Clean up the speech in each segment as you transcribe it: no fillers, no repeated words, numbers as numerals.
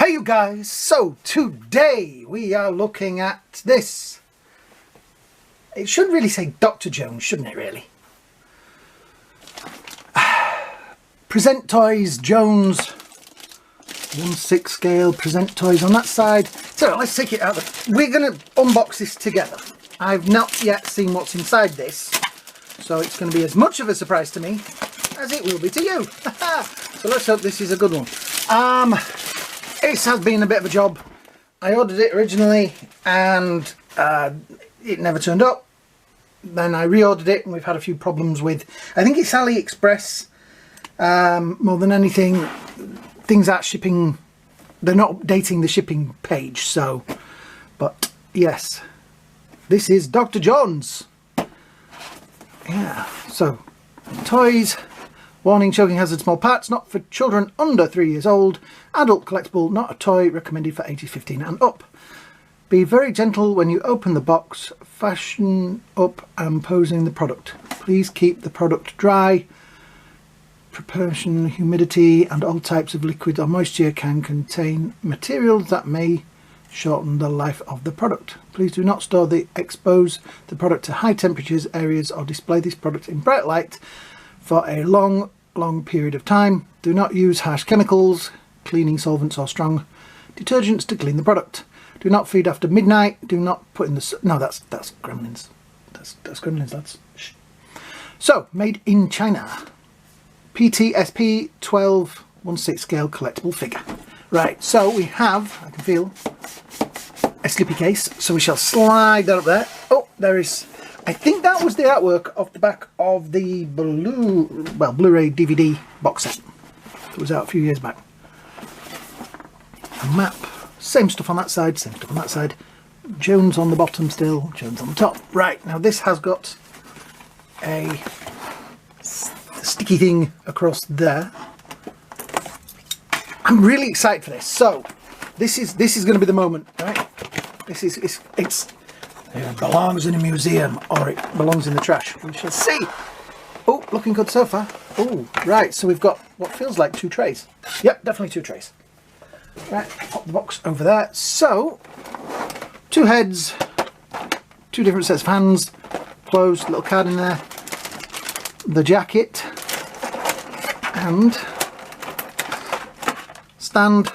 Hey you guys, so today we are looking at this. It should really say Dr. Jones, shouldn't it really? Present Toys Jones 1/6 scale Present Toys on that side. So let's take it out. We're going to unbox this together. I've not yet seen what's inside this, so it's going to be as much of a surprise to me as it will be to you. So let's hope this is a good one. This has been a bit of a job. I ordered it originally and it never turned up. Then I reordered it and we've had a few problems with, I think it's AliExpress more than anything. Things aren't shipping, they're not updating the shipping page, so, but yes, this is Dr. Jones. Yeah, so toys. Warning, choking hazard, small parts, not for children under 3 years old. Adult collectible, not a toy, recommended for ages 15 and up. Be very gentle when you open the box. Fashion up and posing the product. Please keep the product dry. Proportion, humidity and all types of liquid or moisture can contain materials that may shorten the life of the product. Please do not expose the product to high temperatures areas or display this product in bright light for a long period of time. Do not use harsh chemicals, cleaning solvents or strong detergents to clean the product. Do not feed after midnight. Do not put in the... No, that's gremlins. That's gremlins, that's... Shh. So, made in China. PTSP-12 1/6 scale collectible figure. Right, so we have, I can feel, a slippy case. So we shall slide that up there. Oh, there is... I think that was the artwork off the back of the Blu-ray DVD box set. It was out a few years back. A map. Same stuff on that side, same stuff on that side. Jones on the bottom still, Jones on the top. Right, now this has got a sticky thing across there. I'm really excited for this. So, this is going to be the moment, right? It belongs in a museum or it belongs in the trash. We shall see. Oh, looking good so far. Oh, right. So we've got what feels like 2 trays. Yep, definitely 2 trays. Right, pop the box over there. So, 2 heads, 2 different sets of hands, closed, little card in there, the jacket, and stand.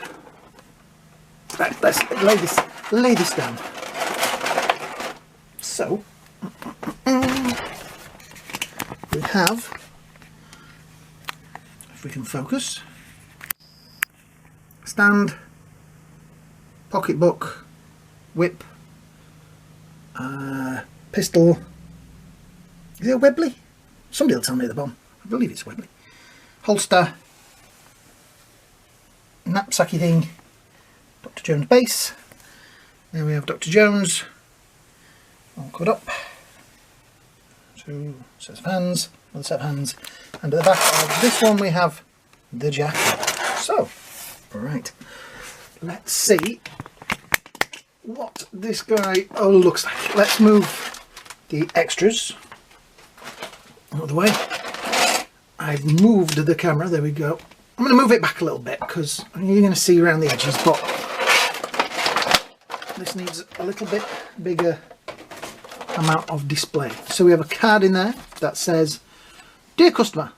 Right, let's lay this down. So, we have, if we can focus, stand, pocketbook, whip, pistol. Is it a Webley? Somebody will tell me at the bottom. I believe it's Webley. Holster, knapsacky thing, Dr. Jones base. There we have Dr. Jones. All cut up. 2 sets of hands, 1 set of hands, and at the back of this one we have the jacket. So, right, let's see what this guy looks like. Let's move the extras out of the way. I've moved the camera, there we go. I'm going to move it back a little bit because you're going to see around the edges, but this needs a little bit bigger amount of display. So we have a card in there that says, "Dear customer,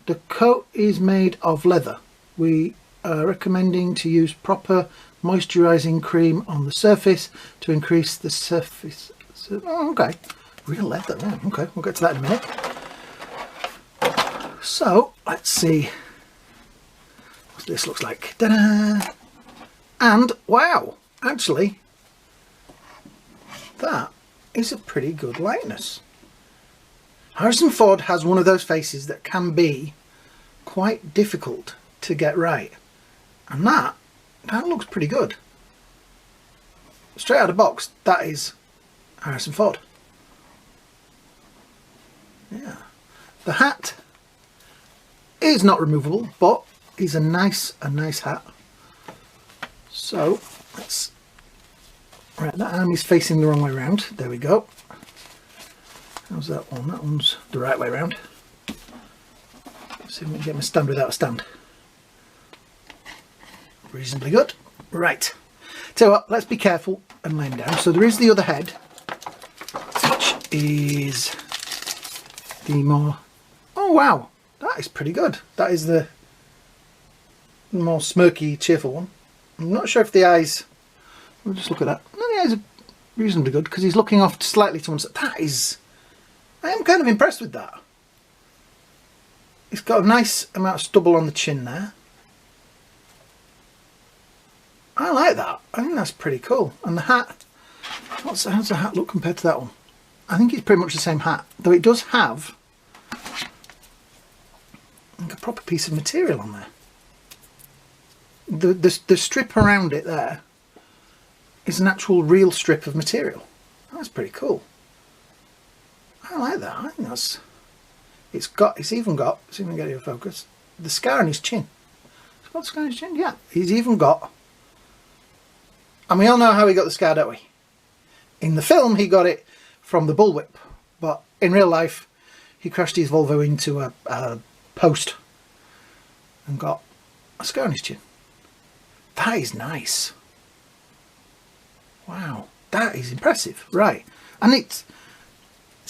the coat is made of leather. We are recommending to use proper moisturizing cream on the surface to increase the surface." Oh, okay, real leather. Oh, okay, we'll get to that in a minute. So let's see what this looks like. Ta-da! And wow, actually that is a pretty good likeness. Harrison Ford has one of those faces that can be quite difficult to get right, and that looks pretty good. Straight out of the box, that is Harrison Ford. Yeah. The hat is not removable, but is a nice hat. So let's... Right, that arm is facing the wrong way around. There we go. How's that one? That one's the right way around. Let's see if we can get my stand without a stand. reasonably good. Right. So let's be careful and lay him down. So there is the other head, which is the more... Oh wow, that is pretty good. That is the more smirky, cheerful one. I'm not sure if the eyes... We'll just look at that. No, the eyes are reasonably good because he's looking off slightly to one side. That is... I am kind of impressed with that. It's got a nice amount of stubble on the chin there. I like that. I think that's pretty cool. And the hat, how's the hat look compared to that one? I think it's pretty much the same hat, though it does have like a proper piece of material on there. The strip around it there is an actual real strip of material. That's pretty cool. I like that. I think that's... It's even got, see if we can get it in focus, the scar on his chin. It's got a scar on his chin? Yeah. He's even got... And we all know how he got the scar, don't we? In the film, he got it from the bullwhip. But in real life, he crashed his Volvo into a post and got a scar on his chin. That is nice. Wow. That is impressive. Right. And it's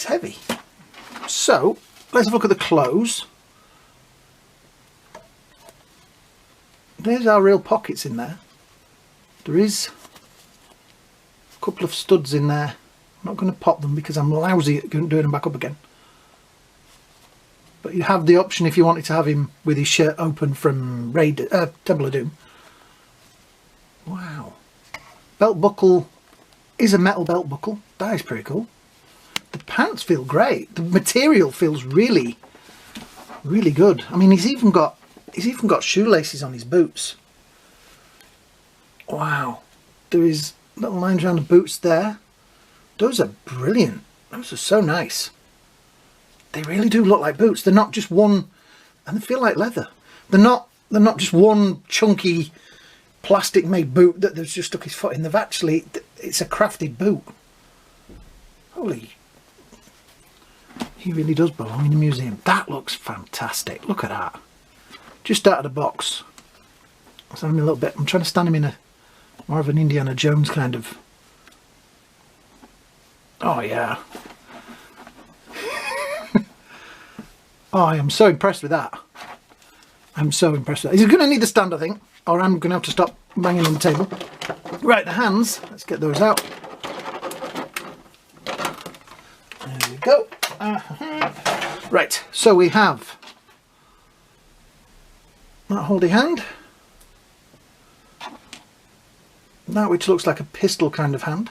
heavy. So... let's have a look at the clothes. There's our real pockets in there. There is a couple of studs in there. I'm not going to pop them because I'm lousy at doing them back up again. But you have the option if you wanted to have him with his shirt open from Temple of Doom. Wow. Belt buckle is a metal belt buckle. That is pretty cool. The pants feel great. The material feels really, really good. I mean, he's even got shoelaces on his boots. Wow. There is little lines around the boots there. Those are brilliant. Those are so nice. They really do look like boots. They're not just one, and they feel like leather. They're not just one chunky plastic made boot that they've just stuck his foot in. They've actually, it's a crafted boot. Holy. He really does belong in a museum. That looks fantastic. Look at that. Just out of the box. So I'm a little bit. I'm trying to stand him in a more of an Indiana Jones kind of. Oh yeah. Oh, I am so impressed with that. I'm so impressed with that. He's going to need a stand, I think, or I'm going to have to stop banging on the table. Right, the hands. Let's get those out. There we go. Right, so we have that holdy hand, that which looks like a pistol kind of hand,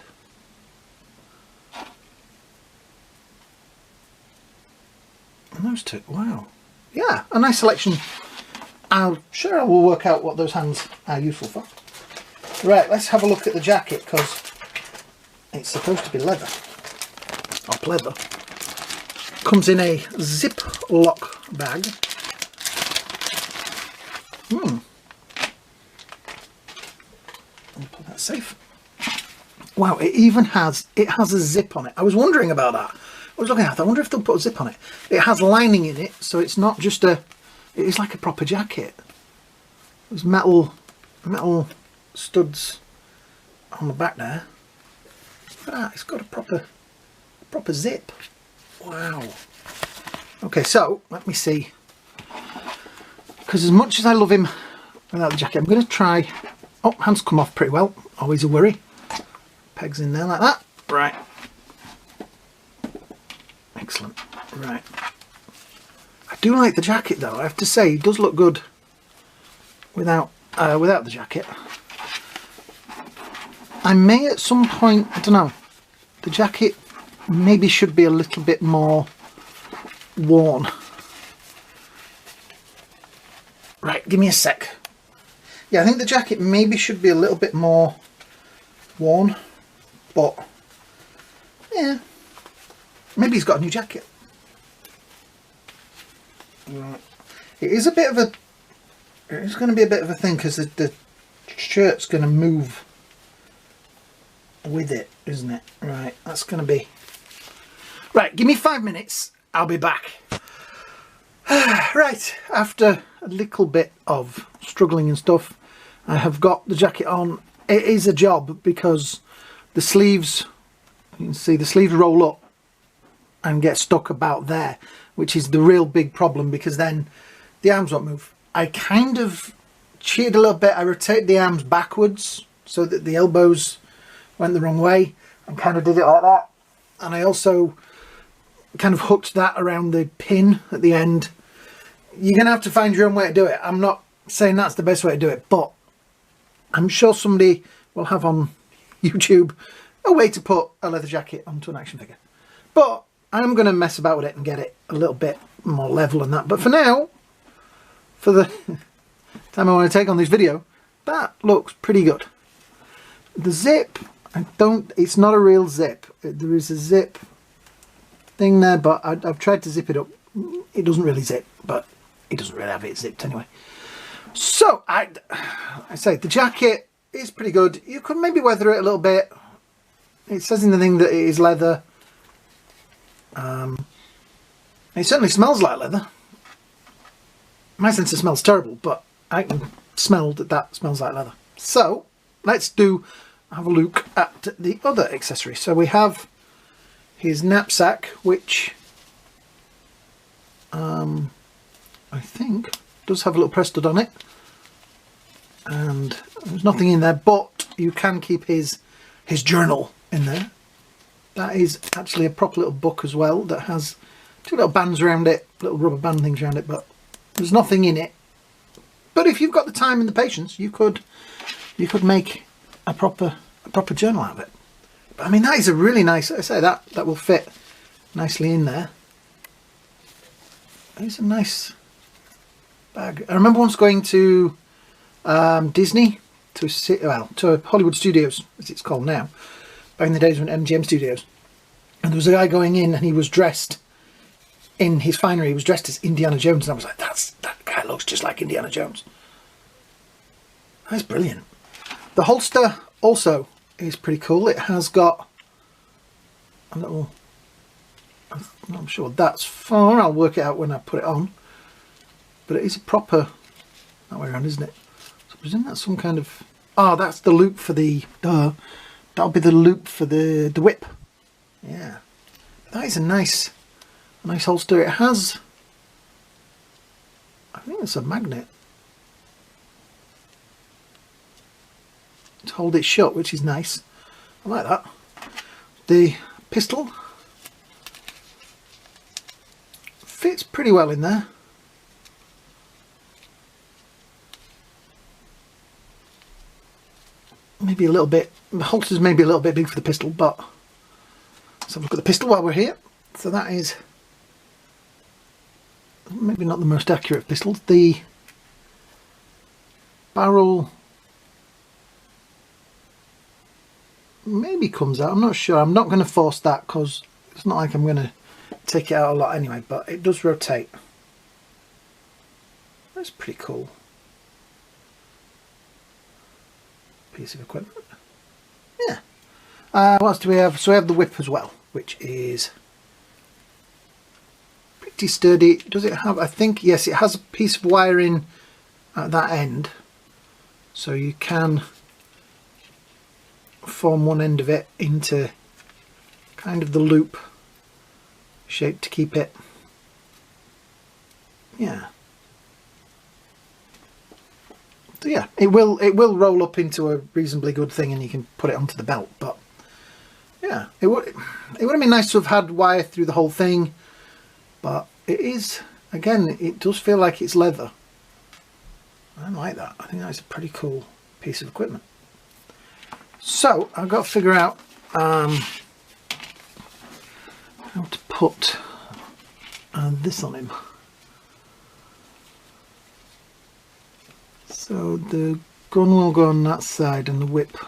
and those two. Wow, yeah, a nice selection. I'm sure I will work out what those hands are useful for. Right, let's have a look at the jacket because it's supposed to be leather or pleather. Comes in a Ziploc bag. I'll put that safe. Wow, it even has a zip on it. I was wondering about that. I was looking at it. I wonder if they'll put a zip on it. It has lining in it, so it's not just it is like a proper jacket. There's metal studs on the back there. Look at that, it's got a proper zip. Wow. Okay, so let me see. Because as much as I love him without the jacket, I'm going to try. Oh, hands come off pretty well. Always a worry. Pegs in there like that. Right. Excellent. Right. I do like the jacket though. I have to say, it does look good without the jacket. I may at some point, I don't know, the jacket maybe should be a little bit more worn. Right, give me a sec. Yeah, I think the jacket maybe should be a little bit more worn, but yeah, maybe he's got a new jacket. Right. It is a bit of a, it's going to be a bit of a thing because the shirt's going to move with it, isn't it? Right, that's going to be... Right, give me 5 minutes, I'll be back. Right, after a little bit of struggling and stuff, I have got the jacket on. It is a job because the sleeves, you can see the sleeves roll up and get stuck about there, which is the real big problem, because then the arms won't move. I kind of cheated a little bit. I rotated the arms backwards so that the elbows went the wrong way, and kind of did it like that. And I also kind of hooked that around the pin at the end. You're going to have to find your own way to do it. I'm not saying that's the best way to do it, but I'm sure somebody will have on YouTube a way to put a leather jacket onto an action figure. But I'm going to mess about with it and get it a little bit more level than that. But for now, for the time I want to take on this video, that looks pretty good. The zip, it's not a real zip. There is a zip thing there, but I've tried to zip it up. It doesn't really zip, but it doesn't really have it zipped anyway. So I say the jacket is pretty good. You could maybe weather it a little bit. It says in the thing that it is leather. It certainly smells like leather. My sense of smell is terrible, but I can smell that smells like leather. So let's have a look at the other accessories. So we have his knapsack, which I think does have a little press stud on it, and there's nothing in there, but you can keep his journal in there. That is actually a proper little book as well that has two little bands around it, little rubber band things around it, but there's nothing in it. But if you've got the time and the patience, you could make a proper journal out of it. But I mean, that is a really nice, I say that will fit nicely in there. It's a nice bag. I remember once going to Disney, to Hollywood Studios, as it's called now, back in the days when MGM Studios, and there was a guy going in and he was dressed in his finery. He was dressed as Indiana Jones, and I was like, that guy looks just like Indiana Jones. That's brilliant. The holster also is pretty cool. It has got a little, I'm not sure what that's for. I'll work it out when I put it on. But it is a proper, that way around, isn't it? So I presume that's some kind of, that's the loop for the, that'll be the loop for the whip. Yeah. That is a nice holster. It has, I think it's a magnet to hold it shut, which is nice. I like that. The pistol fits pretty well in there. Maybe a little bit, the holster's maybe a little bit big for the pistol, but let's have a look at the pistol while we're here. So that is maybe not the most accurate pistol. The barrel maybe comes out, I'm not sure. I'm not going to force that because it's not like I'm going to take it out a lot anyway, but it does rotate. That's pretty cool piece of equipment. Yeah. What else do we have? So we have the whip as well, which is pretty sturdy. Does it have, I think, yes, it has a piece of wiring at that end, so you can form one end of it into kind of the loop shape to keep it, yeah. So yeah, it will roll up into a reasonably good thing, and you can put it onto the belt. But yeah, it would have been nice to have had wire through the whole thing, but it is, again, it does feel like it's leather. I like that. I think that's a pretty cool piece of equipment. So I've got to figure out how to put this on him. So the gun will go on that side and the whip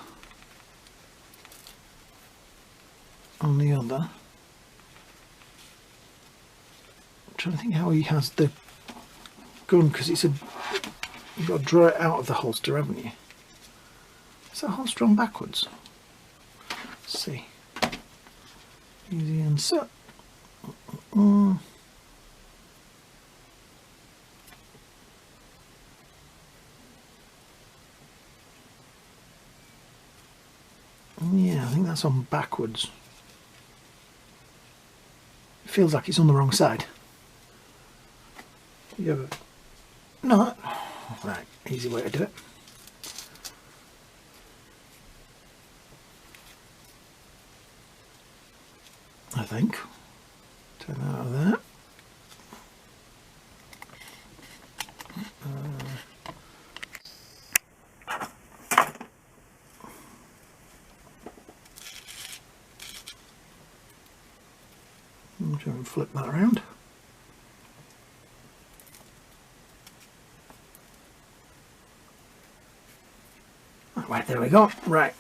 on the other. I'm trying to think how he has the gun, because it's you've got to draw it out of the holster, haven't you? Is that holster on backwards? Let's see. Easy insert. Yeah, I think that's on backwards. It feels like it's on the wrong side. You ever... No. Right, easy way to do it. I think. Turn that out of there. I'm trying to flip that around. Right, there we go. Right.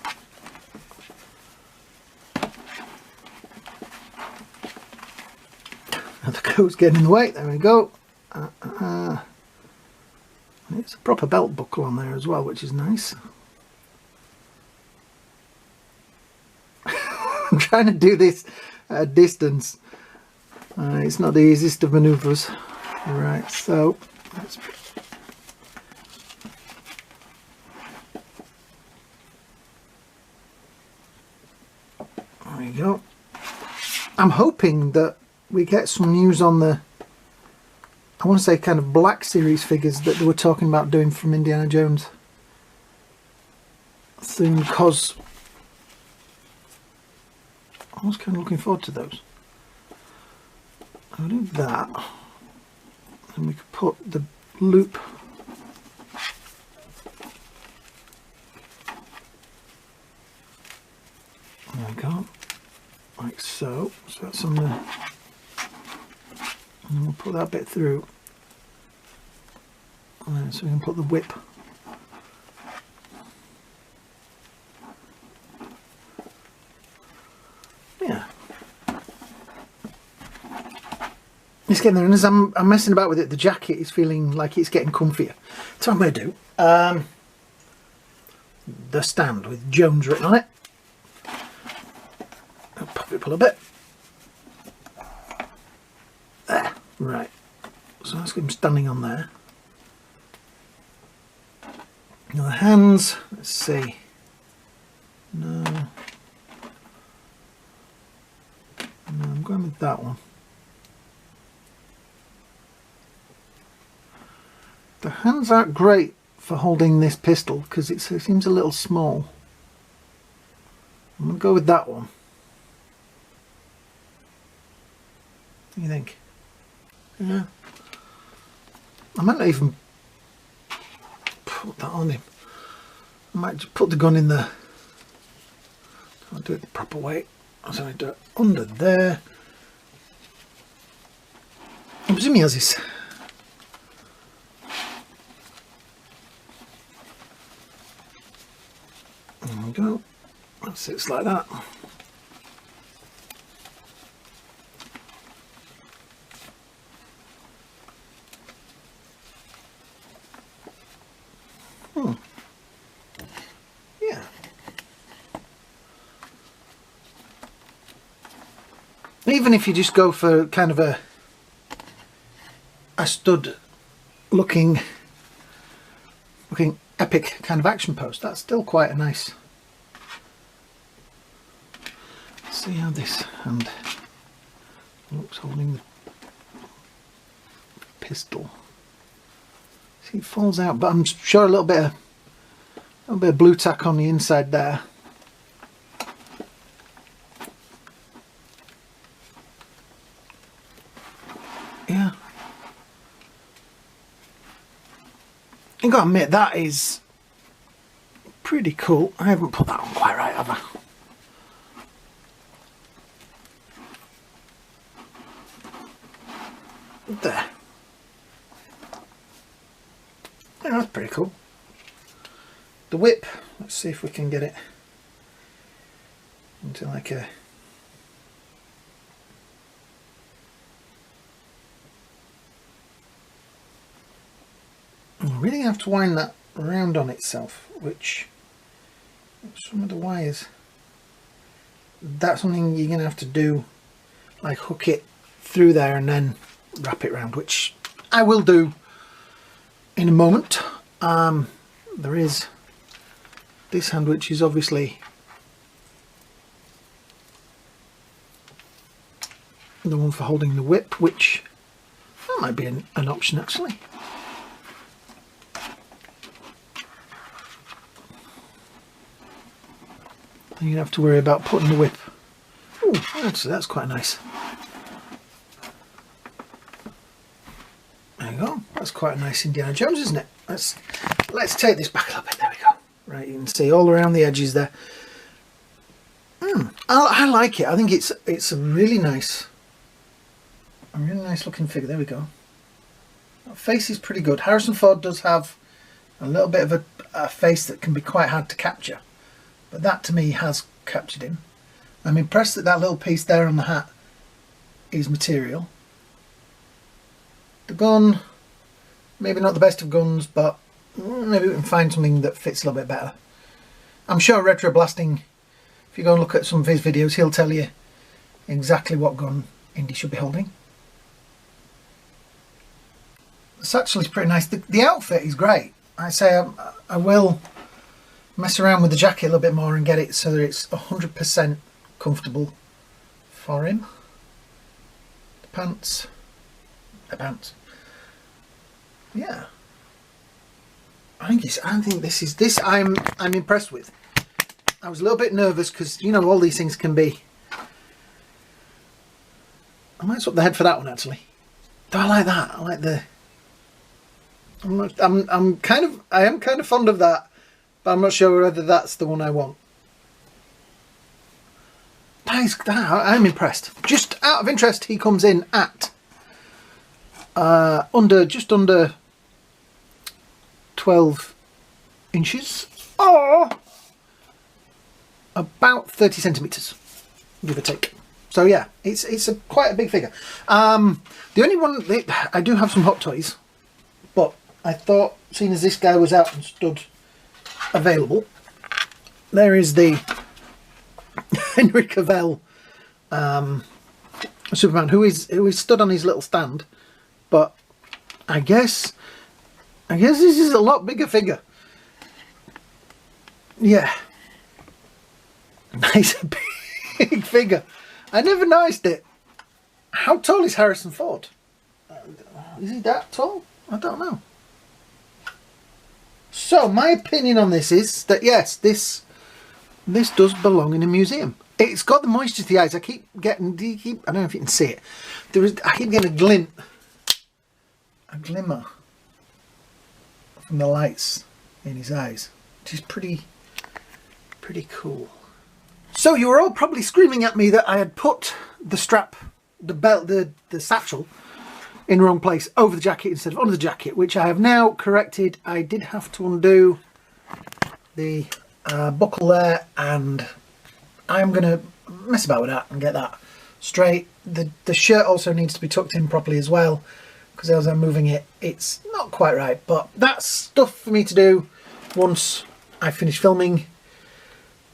The coat's getting in the way. There we go. It's a proper belt buckle on there as well, which is nice. I'm trying to do this at a distance. It's not the easiest of manoeuvres. Right, so let's... There we go. I'm hoping that we get some news on the, I want to say kind of Black Series figures that they were talking about doing from Indiana Jones soon, because I was kind of looking forward to those. I'll do that, and we could put the loop there we go, like so. So that's on the, and then we'll put that bit through, and then so we can put the whip. Yeah. It's getting there, and as I'm messing about with it, the jacket is feeling like it's getting comfier. So I'm going to do the stand with Jones written on it. I'll pop it up a little bit. There, right. So let's get him standing on there. Now the hands, let's see. No, I'm going with that one. The hands aren't great for holding this pistol because it seems a little small. I'm going to go with that one. What do you think? Yeah. I might not even put that on him. I might just put the gun in there. I'll do it the proper way. So I do it under there. I presume he has his... There we go. That sits like that. Yeah. Even if you just go for kind of a stud looking epic kind of action post, that's still quite a nice. See how this hand looks holding the pistol. See, it falls out, but I'm sure a little bit of blue tack on the inside there. Yeah. I gotta admit, that is pretty cool. I haven't put that on quite right, have I? There. Yeah, that's pretty cool. The whip, let's see if we can get it into like a... I'm really have to wind that around on itself, which some of the wires, that's something you're going to have to do, like hook it through there and then wrap it around, which I will do in a moment. There is this hand, which is obviously the one for holding the whip, which that might be an option actually. Then you don't have to worry about putting the whip. Oh, actually that's quite nice. There you go. That's quite a nice Indiana Jones, isn't it? Let's take this back a little bit. There we go. Right, you can see all around the edges there. I like it. I think it's a really nice looking figure. There we go. That face is pretty good. Harrison Ford does have a little bit of a face that can be quite hard to capture, but that to me has captured him. I'm impressed that little piece there on the hat is material. The gun, maybe not the best of guns, but maybe we can find something that fits a little bit better. I'm sure Retro Blasting, if you go and look at some of his videos, he'll tell you exactly what gun Indy should be holding. The satchel is pretty nice. The outfit is great. I say I will mess around with the jacket a little bit more and get it so that it's 100% comfortable for him. The pants. Yeah. I'm impressed with. I was a little bit nervous because, you know, all these things can be. I might swap the head for that one actually. Do I like that? I like the. I am kind of fond of that, but I'm not sure whether that's the one I want. I'm impressed. Just out of interest, he comes in at just under 12 inches, or about 30 centimeters, give or take. So yeah, it's quite a big figure. The only one I do have some Hot Toys, but I thought, seeing as this guy was out and stood available, there is the Henry Cavill Superman, who is stood on his little stand, but I guess this is a lot bigger figure. Yeah, nice big figure. I never noticed it. How tall is Harrison Ford? Is he that tall? I don't know. So my opinion on this is that yes, this does belong in a museum. It's got the moisture to the eyes. I keep getting. I don't know if you can see it. I keep getting a glimmer from the lights in his eyes, which is pretty cool. So you were all probably screaming at me that I had put the strap, the belt, the satchel in the wrong place over the jacket instead of under the jacket, which I have now corrected. I did have to undo the buckle there, and I'm going to mess about with that and get that straight. The shirt also needs to be tucked in properly as well, because as I'm moving it, it's not quite right, but that's stuff for me to do once I finish filming.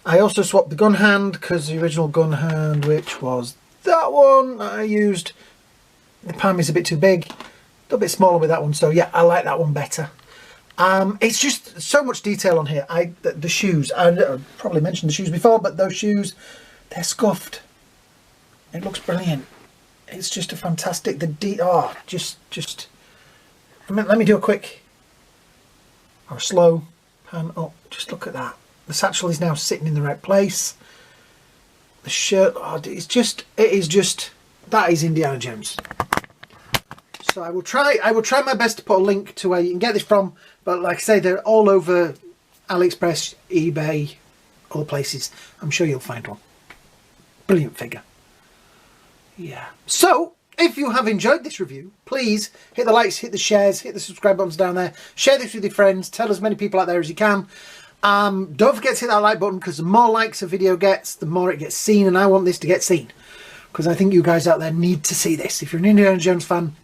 I also swapped the gun hand, because the original gun hand, which was that one I used, the palm is a bit too big, a little bit smaller with that one, so yeah, I like that one better. It's just so much detail on here. The shoes, I probably mentioned the shoes before, but those shoes, they're scuffed. It looks brilliant. It's just a fantastic, just let me do a quick or a slow pan up. Just look at that. The satchel is now sitting in the right place. The shirt, that is Indiana Jones. So I will try my best to put a link to where you can get this from, but like I say, they're all over AliExpress, eBay, all places. I'm sure you'll find one. Brilliant figure. Yeah. So if you have enjoyed this review, please hit the likes, hit the shares, hit the subscribe buttons down there. Share this with your friends. Tell as many people out there as you can. Don't forget to hit that like button, because the more likes a video gets, the more it gets seen, and I want this to get seen, because I think you guys out there need to see this. If you're an Indiana Jones fan,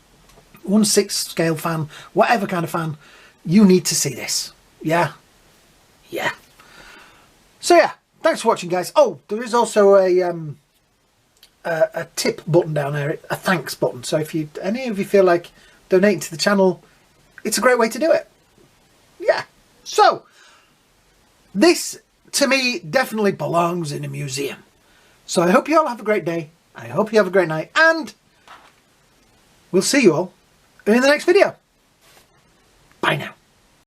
1/6 scale fan, whatever kind of fan, you need to see this. Yeah? Yeah. So yeah, thanks for watching, guys. Oh, there is also a tip button down there, a thanks button. So if any of you feel like donating to the channel, it's a great way to do it. Yeah. So this, to me, definitely belongs in a museum. So I hope you all have a great day, I hope you have a great night, and we'll see you all in the next video.